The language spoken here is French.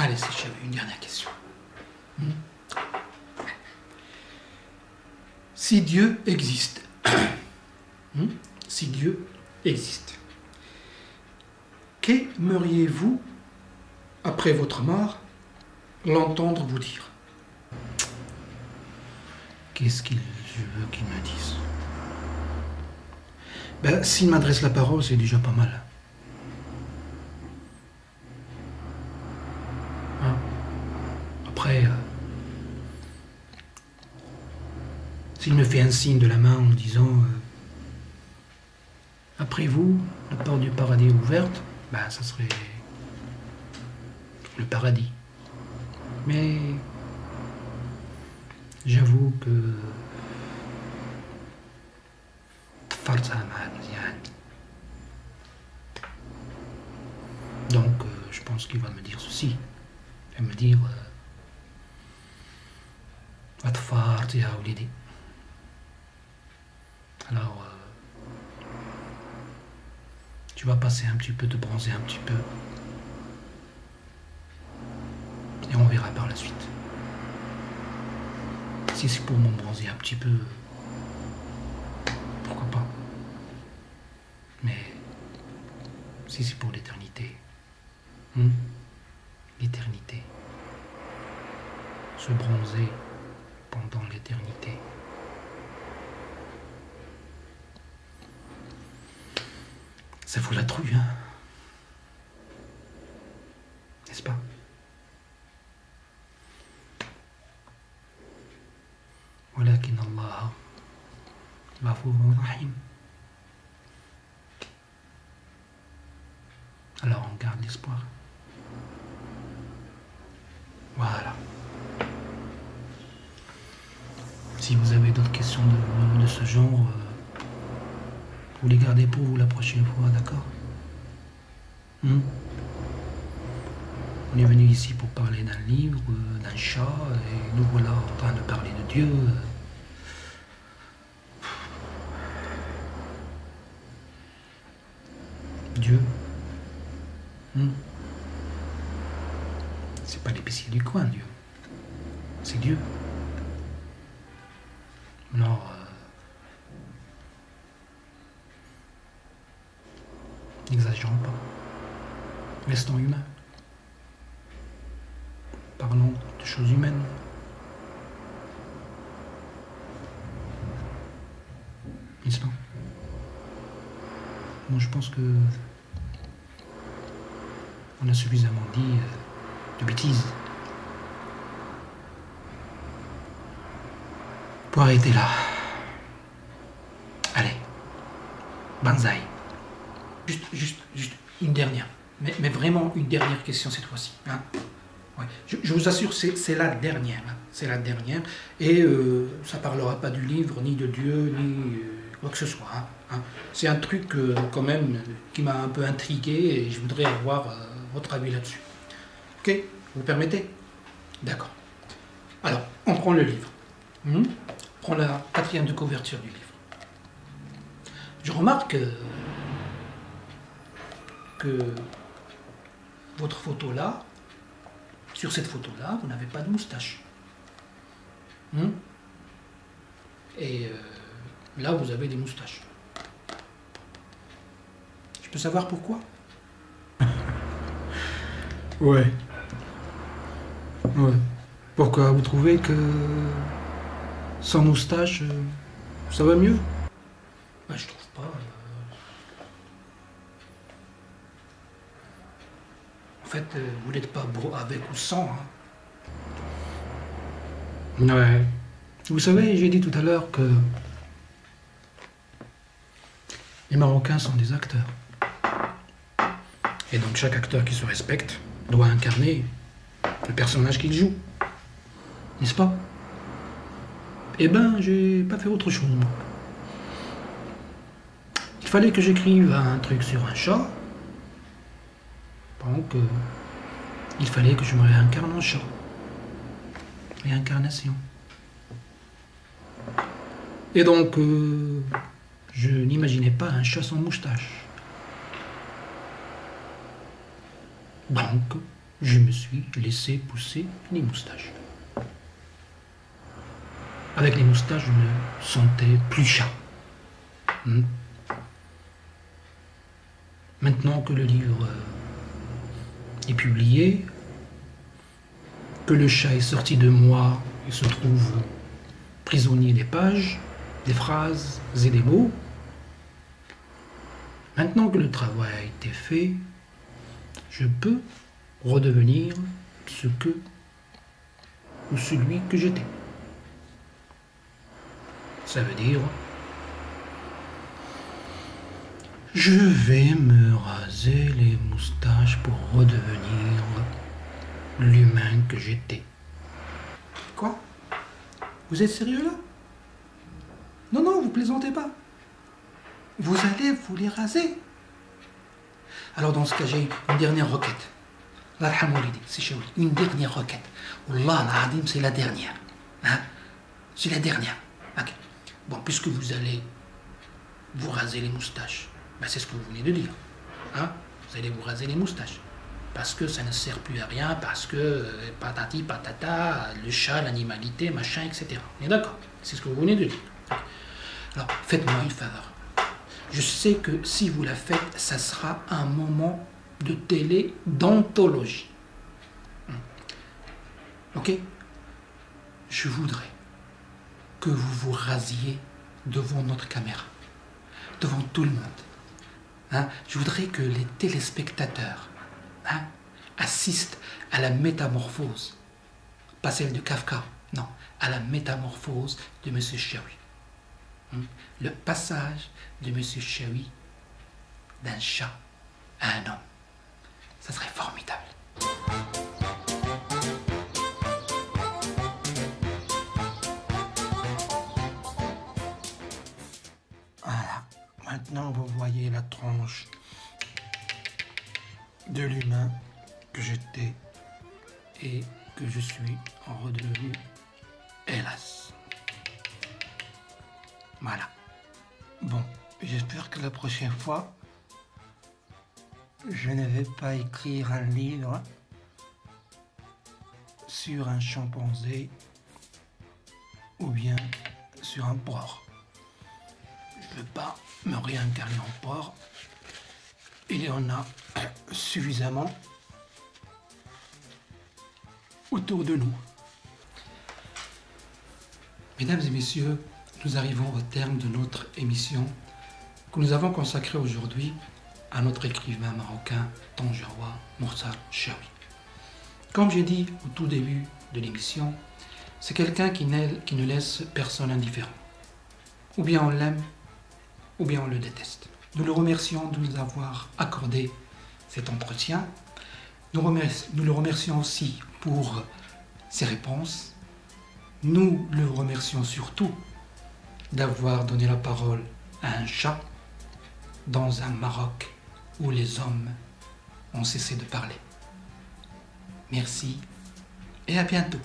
Allez, si j'avais une dernière question. Si Dieu existe, si Dieu existe, qu'aimeriez-vous, après votre mort, l'entendre vous dire? Qu'est-ce que je veux qu'il me dise? Ben, s'il m'adresse la parole, c'est déjà pas mal. Hein? Après, s'il me fait un signe de la main en me disant après vous, la porte du paradis est ouverte, ben ça serait le paradis. Mais j'avoue que donc je pense qu'il va me dire ceci. Il va me dire alors tu vas passer un petit peu, te bronzer un petit peu et on verra par la suite. Si c'est pour me bronzer un petit peu, pourquoi pas. Mais si c'est pour l'éternité, l'éternité, se bronzer pendant l'éternité, ça fout la trouille, hein? N'est-ce pas? ولكن الله غفور رحيم. Alors on garde l'espoir. Voilà. Si vous avez d'autres questions de ce genre, vous les gardez pour vous la prochaine fois, d'accord? On est venu ici pour parler d'un livre, d'un chat, et nous voilà en train de parler de Dieu. Dieu. C'est pas l'épicier du coin, Dieu. C'est Dieu. Alors, n'exagérons pas. Restons humains. Parlons de choses humaines. N'est-ce pas? Moi, je pense que on a suffisamment dit de bêtises pour arrêter là. Allez, banzai. Juste une dernière, mais vraiment une dernière question cette fois-ci. Hein? Ouais. Je vous assure, c'est la dernière. Hein? C'est la dernière. Et ça parlera pas du livre, ni de Dieu, ni quoi que ce soit. Hein? C'est un truc quand même qui m'a un peu intrigué et je voudrais avoir votre avis là-dessus. Ok? Vous permettez? D'accord. Alors, on prend le livre. On prend la 4e de couverture du livre. Je remarque que votre photo là, sur cette photo là, vous n'avez pas de moustache. Et là, vous avez des moustaches. Je peux savoir pourquoi? Ouais. Pourquoi? Vous trouvez que sans moustache, ça va mieux? Ben, je trouve pas. En fait, vous n'êtes pas beau avec ou sans. Hein. Ouais. Vous savez, j'ai dit tout à l'heure que les Marocains sont des acteurs. Et donc chaque acteur qui se respecte doit incarner le personnage qu'il joue. N'est-ce pas? Eh ben, j'ai pas fait autre chose, moi. Il fallait que j'écrive un truc sur un chat. Donc, il fallait que je me réincarne en chat. Réincarnation. Et donc, je n'imaginais pas un chat sans moustache. Donc, je me suis laissé pousser les moustaches. Avec les moustaches, je me sentais plus chat. Maintenant que le livre est publié, que le chat est sorti de moi et se trouve prisonnier des pages, des phrases et des mots, maintenant que le travail a été fait, je peux redevenir ce que ou celui que j'étais. Ça veut dire, je vais me raser les moustaches pour redevenir l'humain que j'étais. Quoi? Vous êtes sérieux là? Non, non, vous plaisantez pas. Vous allez vous les raser. Alors dans ce cas, j'ai une dernière requête. C'est chez vous. Une dernière requête. Wallah al-Adim, c'est la dernière. Hein? C'est la dernière. Ok. Bon, puisque vous allez vous raser les moustaches, ben c'est ce que vous venez de dire. Hein? Vous allez vous raser les moustaches. Parce que ça ne sert plus à rien, parce que patati patata, le chat, l'animalité, machin, etc. On est d'accord? C'est ce que vous venez de dire. Alors, faites-moi une faveur. Je sais que si vous la faites, ça sera un moment de télé d'anthologie. Ok? Je voudrais que vous vous rasiez devant notre caméra, devant tout le monde. Hein? Je voudrais que les téléspectateurs assistent à la métamorphose, pas celle de Kafka, non, à la métamorphose de M. Chaoui. Le passage de M. Chaoui d'un chat à un homme. Ça serait formidable. Voilà. Maintenant, vous voyez la tronche de l'humain que j'étais et que je suis redevenu, hélas. Voilà. Bon, j'espère que la prochaine fois, je ne vais pas écrire un livre sur un chimpanzé ou bien sur un porc. Je ne veux pas me réincarner en porc. Il y en a suffisamment autour de nous. Mesdames et messieurs, nous arrivons au terme de notre émission que nous avons consacrée aujourd'hui à notre écrivain marocain tangérois Moussa Chaoui. Comme j'ai dit au tout début de l'émission, c'est quelqu'un qui ne laisse personne indifférent. Ou bien on l'aime, ou bien on le déteste. Nous le remercions de nous avoir accordé cet entretien. Nous le remercions aussi pour ses réponses. Nous le remercions surtout d'avoir donné la parole à un chat dans un Maroc où les hommes ont cessé de parler. Merci et à bientôt.